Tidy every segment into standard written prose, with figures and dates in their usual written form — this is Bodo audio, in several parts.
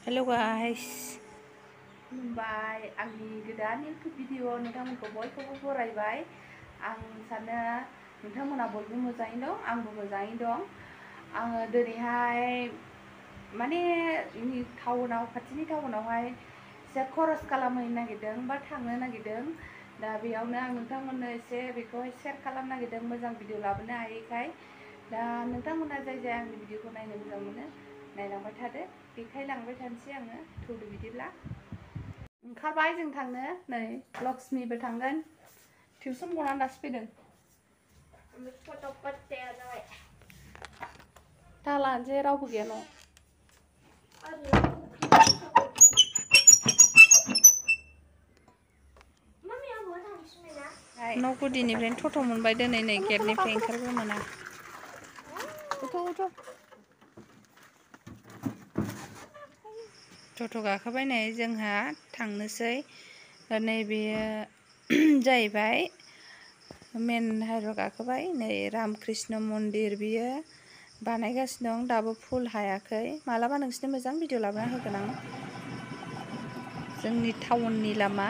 हेलो गाइस खुलुमबाय आंनि गोदान इउटुब भिडिअ नोंथांमोनखौ बयखौबो बरायबाय। आं सानो नोंथांमोना बयबो मोजाङैनो दं, आंबो मोजाङैनो दं। आङो दिनैहाय माने खाथिनि टाउनावहाय एसे खरस खालामहैनो नागिरदों बा थांनो नागिरदों। दा बेयावनो आं नोंथांमोननो एसे बेखौहाय शेयार खालामनो नागिरदों, मोजां भिडिअ लाबोनो हायैखाय। दा नोंथांमोना जाय आंनि भिडिअखौ नायनो मोजां मोनो नायलांबाय थादो, देखायलांबाय थानोसै आङो। थौदो बिदिब्ला ओंखारबाय जों थांनो। नै लक्ष्मीबो थांगोन, टिउसन गनानै दासो फैदों। दा लानोसै, रावबो गैया न'। न' गुदिनिफ्रायनो टट' मोनबाय दिनै, नै गेटनिफ्राय ओंखारबो मोना। टट' गाखोबाय, नै जोंहा थांनोसै। नैबेयो जाहैबाय मेन हाइरड गाखोबाय। नै रामकृष्ण मन्दिर बियो बानायगासिनो दं, दाबो फुल हायाखै। मालाबा नोंसिनो मोजां भिडिअ लाबोना होगोन आं। जोंनि टाउननि लामा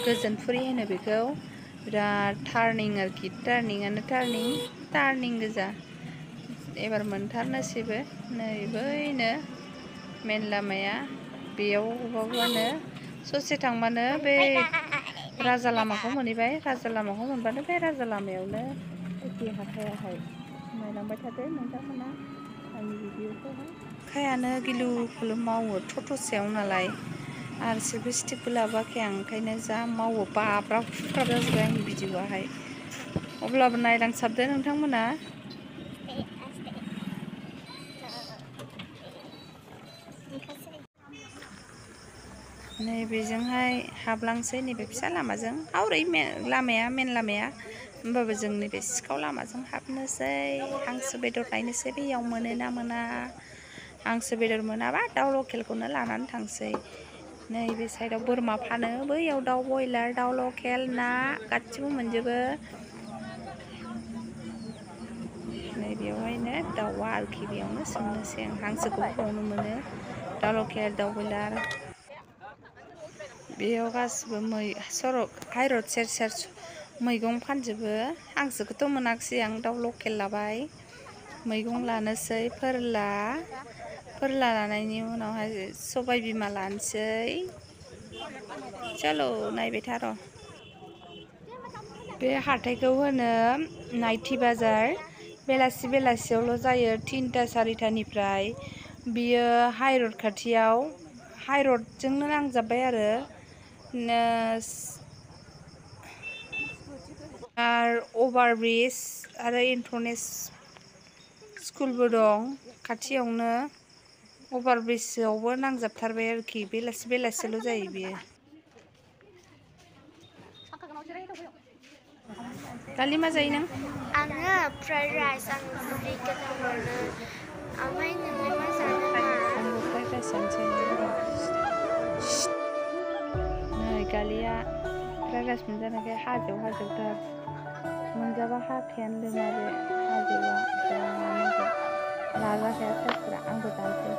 गोजोनफुरि होनो बेखौ। बिराद टार्निं आरोखि, टार्निंआनो टार्निं गोजा। एबार मोनथारनोसैबो। नै बैनो मेन लामाया, बेयावबानो ससे थांबानो बे राजा लामाखौ मोनहैबाय। राजा लामाखौ मोनबानो बे राजा लामायावनो एखे हाथायाहाय। नायलांबाय थादो नोंथांमोना आंनि भिडिअखौहाय। आखायानो गिलु गुलु मावो थथ'सेयाव नालाय, आरो सेलफि स्टिकबो लाबोआखै आं, ओंखायनो जा मावो। बाब्राब खुब्राब जाजोब्बाय आंनि भिडिअआहाय। अब्लाबो नायलांसाबदो नोंथांमोना। नैबेजोंहाय हाबलांसै, नैबे फिसा लामाजों। हौरै लामाया मेन लामाया, होमबाबो जों नैबे सिखाव लामाजों हाबनोसै। हांसो बेदर नायनोसै बेयाव मोनो ना मोना। हांसो बेदर मोनाबा दाउ लकेलखौनो लानानै थांसै। नैबे साइडआव बोरमा फानो, बैयाव दाउ बयलार, दाउ लकेल, ना गासिबो मोनजोबो। नैबेयावहायनो दाउआ आरोखि, बेयावनो सोंनोसै आं। हांसोखौबो बावनो मोनो, दाउ लकेल, दाउ बयलार। बेयाव गासिबो हाइरड सेर सेर मैगं फानजोबो। हांसोखौथ' मोनाखिसै आं, दाउ लकेल लाबाय। मैगं लानोसै, फोरला लानायनि उनावहाय सबाय बिमा लानोसै। चल' नायबाय था र'। बे हाथायखौ होनो नाइटि बाजार। बेलासियावल' जायो, 3टा 4टानिफ्राय। बियो हाइरड खाथियाव, हाइरडजोंनो नांजाबबाय आरो अभार ब्रिज आरो इन्टारनेशनेल स्कुलबो दं खाथियावनो। अभार ब्रिजआवबो नांजाबथारबाय आरोखि। बेलासिल' जायो बियो। दालि मा जायो नों? आङो फ्राइड राइस, आं जि गोथाव मोनो। ओमफ्राय नोंलाय मा जानो मा? आंबो फ्राइड राइस जानोसै। नै गालिया फ्राइड राइस मोनजानायखाय हाजोआव मोनजाबा हाथायानो लोमा बे हाजोआ जानोबो। लाजाखाया साइसफोरा, आंबो जानोसै।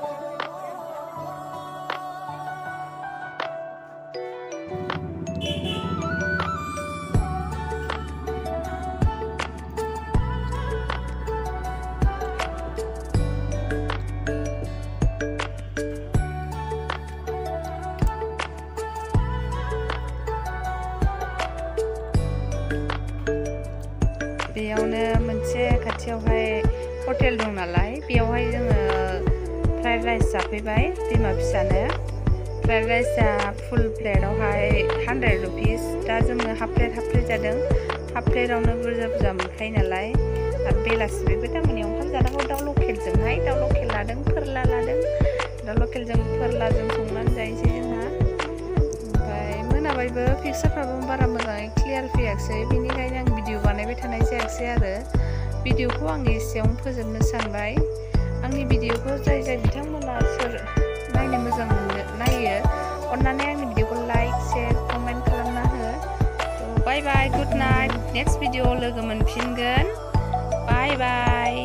बेयावनो मोनसे खाथियावहाय हटेल दं नालाय, बेयावहाय जोङो फ्राइड राइस जाफैबाय बिमा फिसानो। फ्राइड राइसआ फुल प्लेटआवहाय 100 रुपिस। दा जोङो हाफ प्लेट जादों। हाफ प्लेटआवनो बुरजा मोनखायो नालाय। आरो बेलासिबो दा मोनायाव ओंखाम जानांगौ दाउ लकेलजोंहाय। दाउ लकेल लादों, फोरला लादों। दाउ लकेलजों फोरलाजों संनानै जाहैसै जोंहा। ओमफ्राय मोनाबायबो, पिकचारफ्राबो बारा मोजाङै क्लियार फैयाखिसै, बेनिखायनो आं भिडिअ बानायबाय थानाय जायाखिसै आरो। भिडिअखौ आं एसेयावनो फोजोबनो सानबाय। आंनि भिडिअखौ जाय बिथांमोना नायनो मोजां नायो, अन्नानै आंनि भिडिअखौ लाइक, शेयार, कमेन्ट खालामना हो। बाय बाय, गुड नाइट। नेक्स्ट भिडिअ लोगो मोनफिनगोन। बाय बाय।